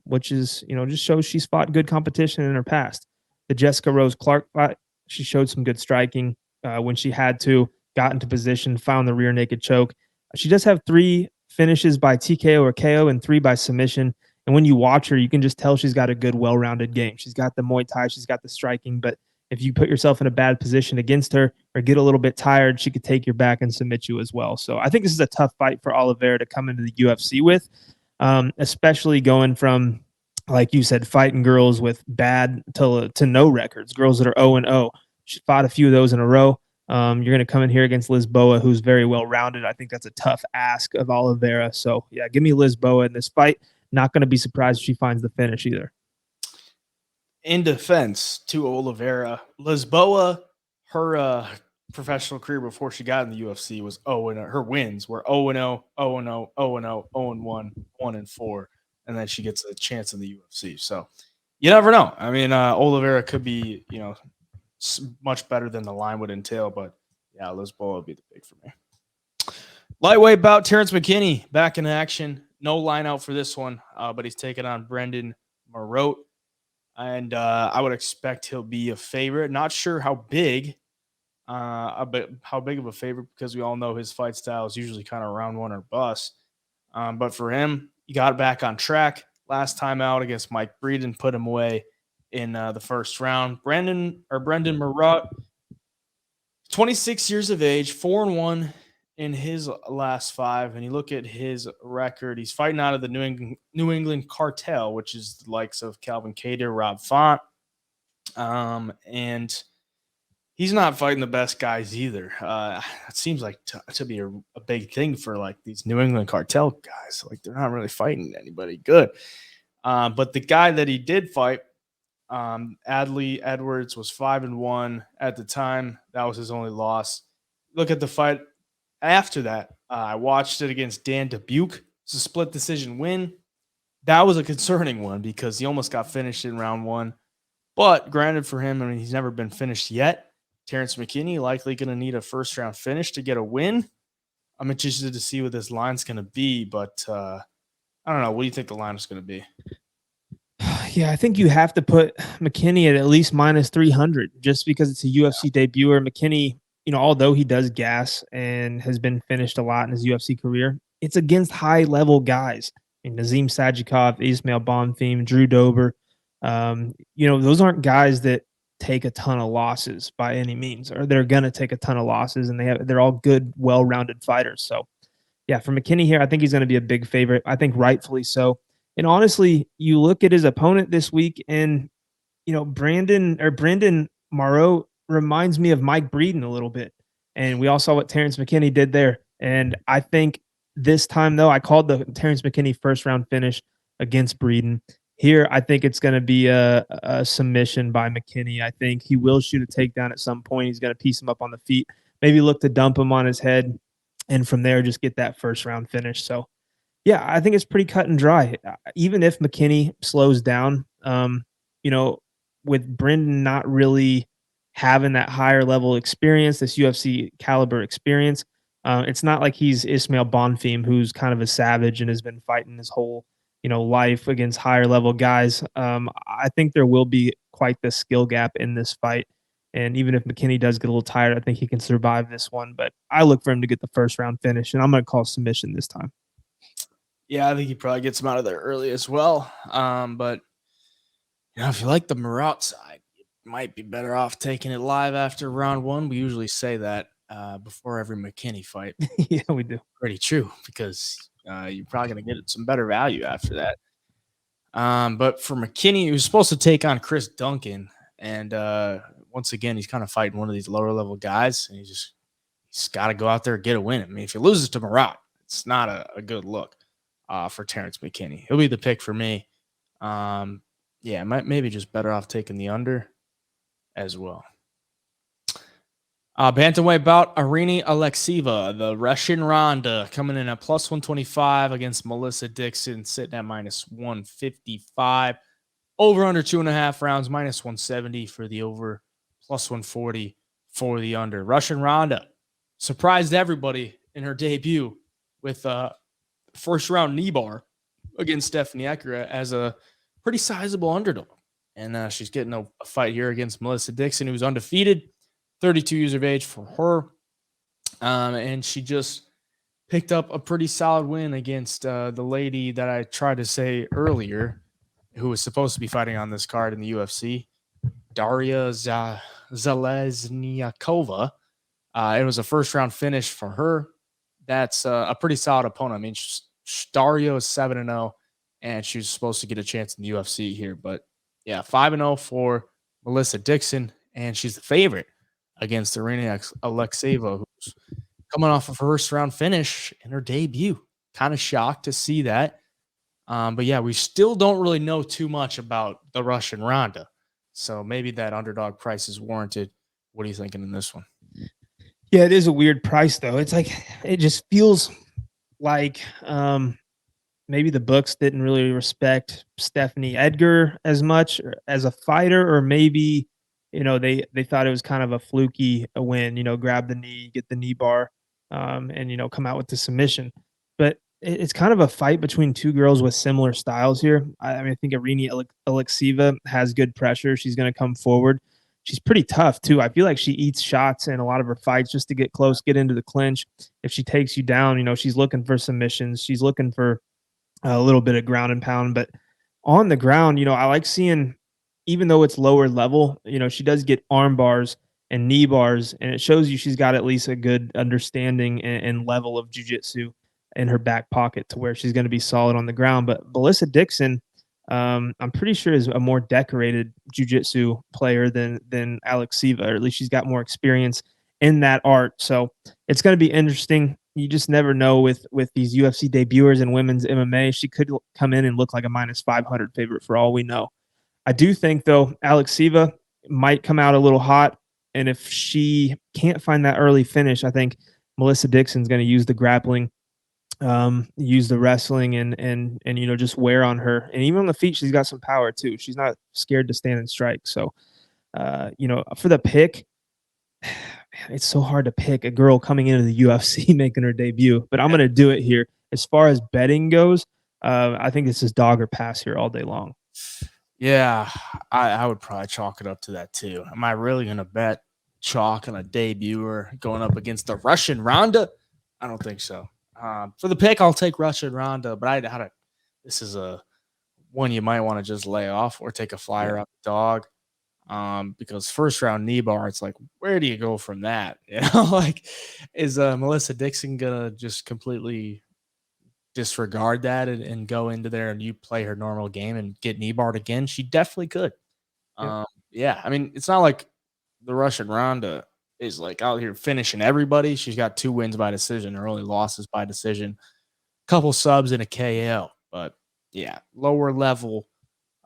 which is, just shows she's fought good competition in her past. The Jessica Rose Clark fight, she showed some good striking when she had to, got into position, found the rear naked choke. She does have 3 finishes by TKO or KO and 3 by submission. And when you watch her, you can just tell she's got a good, well-rounded game. She's got the Muay Thai, she's got the striking, but if you put yourself in a bad position against her or get a little bit tired, she could take your back and submit you as well. So I think this is a tough fight for Oliveira to come into the UFC with, especially going from, like you said, fighting girls with bad to no records, girls that are 0-0. She fought a few of those in a row. You're going to come in here against Lisboa, who's very well-rounded. I think that's a tough ask of Oliveira. So, yeah, give me Lisboa in this fight. Not going to be surprised if she finds the finish either. In defense to Oliveira, Lisboa, her professional career before she got in the UFC was 0-0. Her wins were 0-0, 0-0, 0-0, 0-1, 1-4, and then she gets a chance in the UFC. So you never know. I mean, Oliveira could be, much better than the line would entail, but yeah, Lisboa would be the pick for me. Lightweight bout, Terrence Mckinney back in action. No line out for this one, but he's taking on Brendan Marotte. And I would expect he'll be a favorite. Not sure how big, but how big of a favorite, because we all know his fight style is usually kind of round 1 or bust. But for him, he got back on track last time out against Mike Breeden, put him away in the first round. Brendan Marotte, 26 years of age, 4-1 in his last 5, and you look at his record, he's fighting out of the New England cartel, which is the likes of Calvin Kattar, Rob Font, and he's not fighting the best guys either. It seems like to be a big thing for like these New England cartel guys. Like, they're not really fighting anybody good. But the guy that he did fight, Adley Edwards, was 5-1 at the time. That was his only loss. Look at the fight after that. I watched it against Dan Dubuque. It's a split decision win. That was a concerning one because he almost got finished in round 1. But granted for him, I mean, he's never been finished yet. Terrence McKinney likely going to need a first-round finish to get a win. I'm interested to see what this line's going to be, but I don't know. What do you think the line is going to be? Yeah, I think you have to put McKinney at least minus 300 just because it's a UFC debuter. McKinney, although he does gas and has been finished a lot in his UFC career, it's against high-level guys. Nazim Sajikov, Ismail Bonfim, Drew Dober. Those aren't guys that take a ton of losses by any means, or they're going to take a ton of losses, and they're all good, well-rounded fighters. So, yeah, for McKinney here, I think he's going to be a big favorite. I think rightfully so. And honestly, you look at his opponent this week, and Brendan Marotte reminds me of Mike Breeden a little bit. And we all saw what Terrence McKinney did there. And I think this time, though, I called the Terrence McKinney first round finish against Breeden. Here, I think it's going to be a submission by McKinney. I think he will shoot a takedown at some point. He's going to piece him up on the feet, maybe look to dump him on his head, and from there just get that first round finish. So, yeah, I think it's pretty cut and dry. Even if McKinney slows down, with Brendan not really having that higher level experience, this UFC caliber experience, it's not like he's Ismail Bonfim, who's kind of a savage and has been fighting his whole, life against higher level guys. I think there will be quite the skill gap in this fight. And even if McKinney does get a little tired, I think he can survive this one. But I look for him to get the first round finish, and I'm going to call submission this time. Yeah, I think he probably gets him out of there early as well. But if you like the Marotte side, you might be better off taking it live after round one. We usually say that before every McKinney fight. Yeah, we do. Pretty true, because you're probably going to get some better value after that. But for McKinney, he was supposed to take on Chris Duncan, and once again, he's kind of fighting one of these lower level guys, and he's got to go out there and get a win. I mean, if he loses to Marotte, it's not a good look for Terrence McKinney. He'll be the pick for me. Maybe just better off taking the under as well. Bantamweight bout, Irina Alekseeva, the Russian Ronda, coming in at plus 125 against Melissa Dixon, sitting at minus 155. Over under 2.5 rounds, minus 170 for the over, plus 140 for the under. Russian Ronda surprised everybody in her debut with a first round knee bar against Stephanie Eckera as a pretty sizable underdog. And she's getting a fight here against Melissa Dixon, who's undefeated, 32 years of age for her. And she just picked up a pretty solid win against the lady that I tried to say earlier, who was supposed to be fighting on this card in the UFC, Daria Zalesniakova. It was a first-round finish for her. That's a pretty solid opponent. I mean, Daria is 7-0, and she was supposed to get a chance in the UFC here. But, yeah, 5-0 for Melissa Dixon, and she's the favorite against Irina Alekseeva, who's coming off a first-round finish in her debut. Kind of shocked to see that. But, yeah, we still don't really know too much about the Russian Ronda. So maybe that underdog price is warranted. What are you thinking in this one? Yeah, it is a weird price, though. It's like it just feels like maybe the books didn't really respect Stephanie Edgar as much as a fighter, or maybe they thought it was kind of a fluky win. Grab the knee, get the knee bar, and come out with the submission. But it's kind of a fight between two girls with similar styles here. I mean, I think Irina Alekseeva has good pressure. She's going to come forward. She's pretty tough, too. I feel like she eats shots in a lot of her fights just to get close, get into the clinch. If she takes you down, she's looking for submissions. She's looking for a little bit of ground and pound. But on the ground, I like seeing, even though it's lower level, she does get arm bars and knee bars, and it shows you she's got at least a good understanding and level of jiu-jitsu in her back pocket to where she's going to be solid on the ground. But Melissa Dixon, I'm pretty sure is a more decorated jiu-jitsu player than Alekseeva, or at least she's got more experience in that art. So it's going to be interesting. You just never know with these UFC debuters and women's MMA. She could come in and look like a minus 500 favorite for all we know. I do think, though, Alekseeva might come out a little hot. And if she can't find that early finish, I think Melissa Dixon's going to use the grappling, use the wrestling, and just wear on her. And even on the feet, she's got some power too. She's not scared to stand and strike. So, for the pick, it's so hard to pick a girl coming into the UFC making her debut, but I'm going to do it here. As far as betting goes, I think this is dog or pass here all day long. Yeah, I would probably chalk it up to that too. Am I really going to bet chalk on a debuter going up against the Russian Ronda? I don't think so. For the pick, I'll take Russian Ronda, but this is a one you might want to just lay off or take a flyer up dog. Because first round knee bar, it's like, where do you go from that? Like, is Melissa Dixon gonna just completely disregard that and go into there and you play her normal game and get knee barred again? She definitely could. Yeah. Yeah, I mean, it's not like the Russian Ronda is like out here finishing everybody. She's got 2 wins by decision, her only losses by decision, couple subs and a KO. But yeah, lower level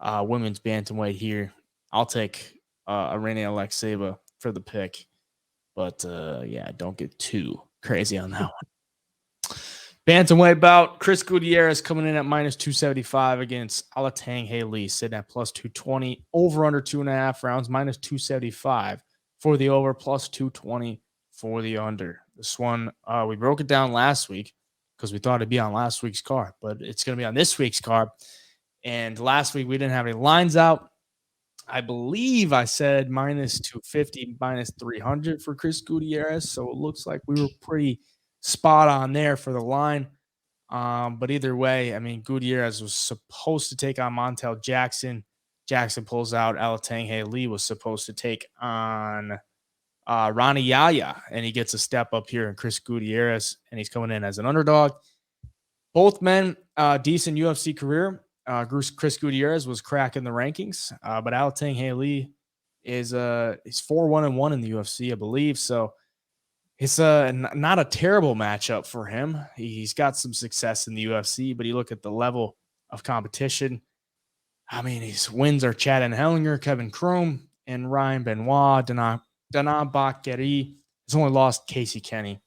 women's bantamweight here. I'll take Irene Alekseeva for the pick. But yeah, don't get too crazy on that one. Bantamweight bout, Chris Gutierrez coming in at minus 275 against Alatangheili, sitting at plus 220. Over under 2.5 rounds, minus 275 for the over, plus 220 for the under. This one, we broke it down last week because we thought it'd be on last week's card, but it's going to be on this week's card. And last week we didn't have any lines out. I believe I said minus 250, minus 300 for Chris Gutierrez. So it looks like we were pretty spot on there for the line. But either way, I mean, Gutierrez was supposed to take on Montel Jackson. Jackson pulls out. Alatangheili was supposed to take on Ronnie Yaya, and he gets a step up here in Chris Gutierrez, and he's coming in as an underdog. Both men, decent UFC career. Chris Gutierrez was cracking the rankings, but Alatangheili is 4-1-1 in the UFC, I believe. So it's not a terrible matchup for him. He's got some success in the UFC, but you look at the level of competition. I mean, his wins are Chad Hellinger, Kevin Kroom, and Ryan Benoit, Dana Bakary. He's only lost Casey Kenny.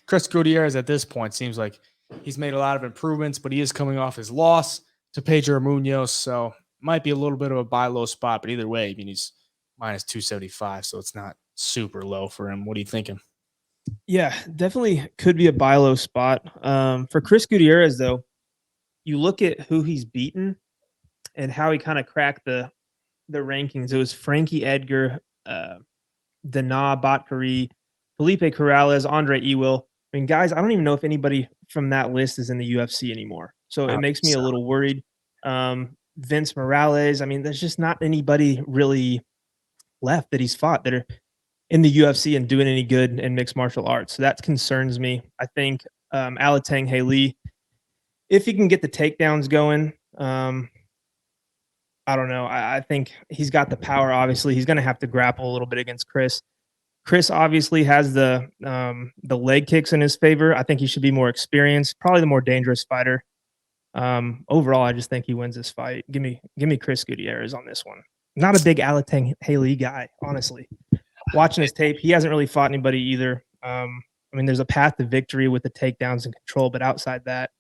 Chris Gutierrez at this point seems like he's made a lot of improvements, but he is coming off his loss to Pedro Munoz, so might be a little bit of a buy low spot, but either way, I mean, he's minus 275, so it's not super low for him. What are you thinking? Yeah, definitely could be a buy low spot. For Chris Gutierrez, though, you look at who he's beaten and how he kind of cracked the rankings. It was Frankie Edgar, Dana Bakary, Felipe Corrales, Andre Ewell. I mean, guys, I don't even know if anybody from that list is in the UFC anymore. So it makes me a little worried. Vince Morales. I mean, there's just not anybody really left that he's fought that are in the UFC and doing any good in mixed martial arts. So that concerns me. I think Alatangheili, if he can get the takedowns going, I don't know. I think he's got the power. Obviously, he's going to have to grapple a little bit against Chris. Chris obviously has the leg kicks in his favor. I think he should be more experienced, probably the more dangerous fighter. Overall, I just think he wins this fight. Give me Chris Gutierrez on this one. Not a big Alatangheili guy, honestly. Watching his tape, he hasn't really fought anybody either. I mean, there's a path to victory with the takedowns and control, but outside that,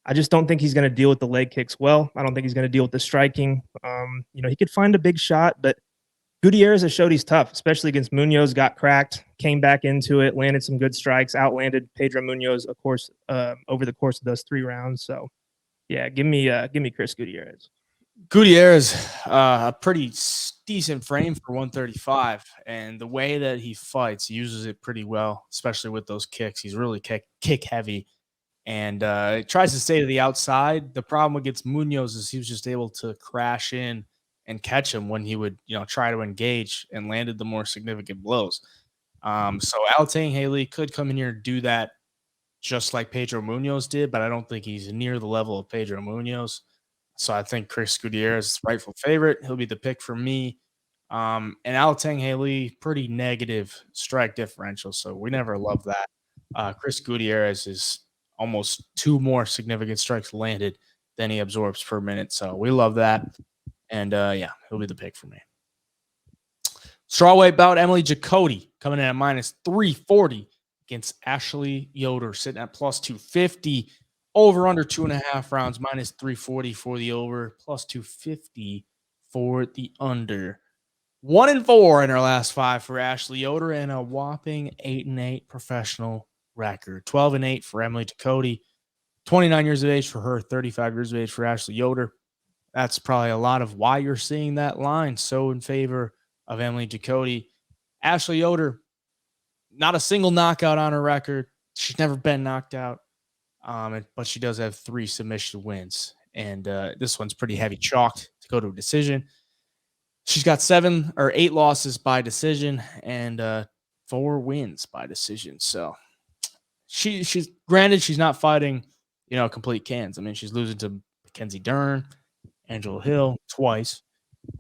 I just don't think he's going to deal with the leg kicks well. I don't think he's going to deal with the striking. He could find a big shot, but Gutierrez has showed he's tough, especially against Munoz. Got cracked, came back into it, landed some good strikes, outlanded Pedro Munoz, of course, over the course of those 3 rounds. So, yeah, give me Chris Gutierrez. Gutierrez, a pretty decent frame for 135, and the way that he fights, he uses it pretty well, especially with those kicks. He's really kick heavy, and tries to stay to the outside. The problem against Munoz is he was just able to crash in and catch him when he would, try to engage and landed the more significant blows. So Alatangheili could come in here and do that just like Pedro Munoz did, but I don't think he's near the level of Pedro Munoz. So I think Chris Gutierrez is rightful favorite. He'll be the pick for me. And Alatangheili, pretty negative strike differential, so we never love that. Chris Gutierrez is almost 2 more significant strikes landed than he absorbs per minute, so we love that. And yeah, he'll be the pick for me. Strawweight bout, Emily Ducote coming in at minus 340 against Ashley Yoder, sitting at plus 250. Over under 2.5 rounds, minus 340 for the over, plus 250 for the under. 1-4 in her last 5 for Ashley Yoder and a whopping 8-8 professional record. 12-8 for Emily Ducote. 29 years of age for her, 35 years of age for Ashley Yoder. That's probably a lot of why you're seeing that line so in favor of Emily Ducote. Ashley Yoder, not a single knockout on her record. She's never been knocked out, but she does have 3 submission wins. And this one's pretty heavy chalked to go to a decision. She's got 7 or 8 losses by decision and 4 wins by decision. So she's granted she's not fighting, complete cans. I mean, she's losing to Mackenzie Dern, Angela Hill twice.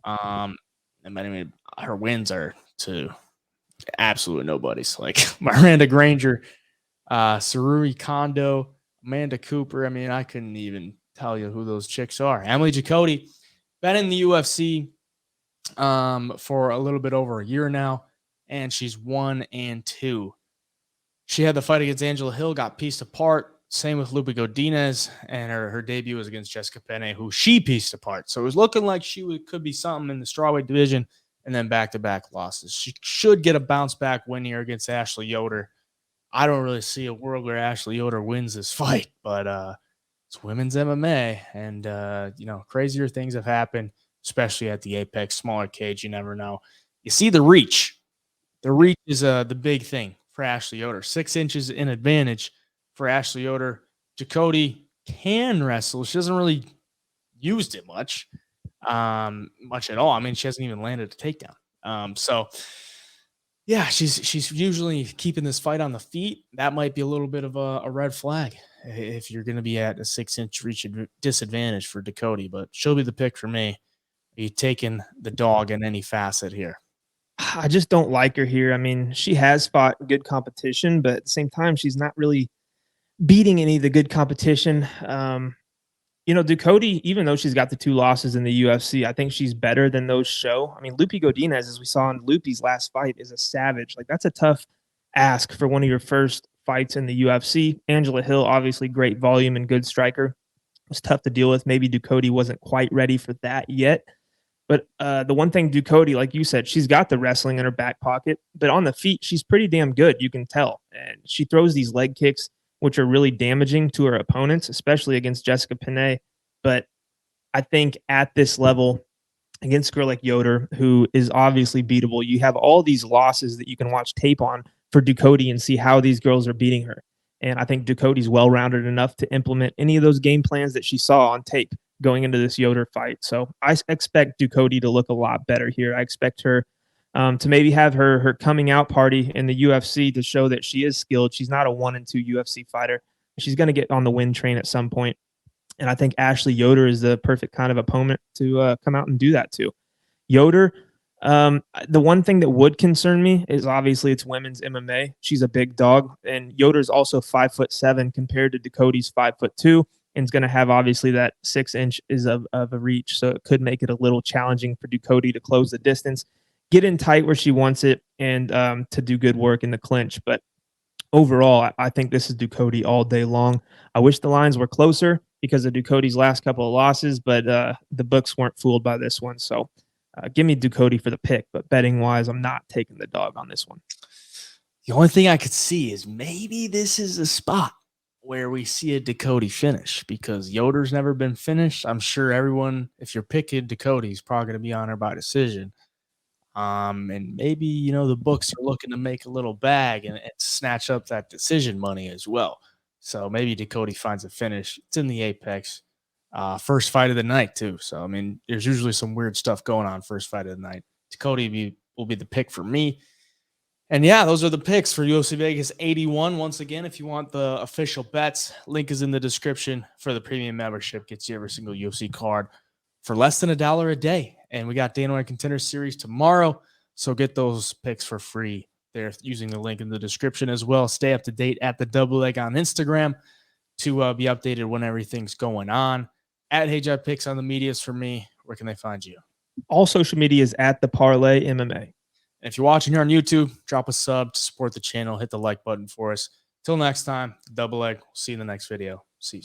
And I mean, her wins are to absolute nobodies like Miranda Granger, Saruri Kondo, Amanda Cooper. I mean, I couldn't even tell you who those chicks are. Emily Ducote, been in the UFC for a little bit over a year now, and she's 1-2. She had the fight against Angela Hill, got pieced apart. Same with Lupe Godinez, and her debut was against Jessica Penne, who she pieced apart. So it was looking like could be something in the strawweight division, and then back-to-back losses. She should get a bounce-back win here against Ashley Yoder. I don't really see a world where Ashley Yoder wins this fight, but it's women's MMA, and crazier things have happened, especially at the Apex, smaller cage. You never know. You see the reach. The reach is the big thing for Ashley Yoder. 6 inches in advantage for Ashley Yoder. Ducote can wrestle. She doesn't really use it much at all. I mean, she hasn't even landed a takedown. So yeah, she's usually keeping this fight on the feet. That might be a little bit of a red flag if you're going to be at a 6-inch reach disadvantage for Ducote, but she'll be the pick for me. Are you taking the dog in any facet here? I just don't like her here. I mean, she has fought good competition, but at the same time, she's not really beating any of the good competition. Ducote, even though she's got the 2 losses in the UFC, I think she's better than those show. I mean, Lupe Godinez, as we saw in Lupe's last fight, is a savage. Like, that's a tough ask for one of your first fights in the UFC. Angela Hill, obviously great volume and good striker. It was tough to deal with. Maybe Ducote wasn't quite ready for that yet. But the one thing Ducote, like you said, she's got the wrestling in her back pocket, but on the feet, she's pretty damn good. You can tell. And she throws these leg kicks, which are really damaging to her opponents, especially against Jessica Penne. But I think at this level, against a girl like Yoder, who is obviously beatable, you have all these losses that you can watch tape on for Ducote and see how these girls are beating her. And I think Ducote's well-rounded enough to implement any of those game plans that she saw on tape going into this Yoder fight. So I expect Ducote to look a lot better here. I expect her to maybe have her coming out party in the UFC to show that she is skilled. She's not a 1-2 UFC fighter. She's going to get on the win train at some point. And I think Ashley Yoder is the perfect kind of opponent to come out and do that to. Yoder, the one thing that would concern me is obviously it's women's MMA. She's a big dog, and Yoder's also 5'7" compared to Ducote's 5'2", and is going to have obviously that 6 inch is of a reach, so it could make it a little challenging for Ducote to close the distance, get in tight where she wants it, and to do good work in the clinch. But overall, I think this is Ducote all day long. I wish the lines were closer because of Ducote's last couple of losses, but the books weren't fooled by this one. So give me Ducote for the pick, but betting-wise, I'm not taking the dog on this one. The only thing I could see is maybe this is a spot where we see a Ducote finish because Yoder's never been finished. I'm sure everyone, if you're picking Ducote, is probably going to be on her by decision. And maybe, the books are looking to make a little bag and snatch up that decision money as well. So maybe Ducote finds a finish. It's in the Apex. First fight of the night, too. So, I mean, there's usually some weird stuff going on first fight of the night. Ducote will be the pick for me. And yeah, those are the picks for UFC Vegas 81. Once again, if you want the official bets, link is in the description for the premium membership. Gets you every single UFC card for less than $1 a day. And we got Dana White Contender Series tomorrow. So get those picks for free there using the link in the description as well. Stay up to date at the Double Leg on Instagram to be updated when everything's going on. At HeyJob Picks on the medias for me. Where can they find you? All social media is at the Parlay MMA. And if you're watching here on YouTube, drop a sub to support the channel. Hit the like button for us. Till next time, Double Leg. We'll see you in the next video. See you.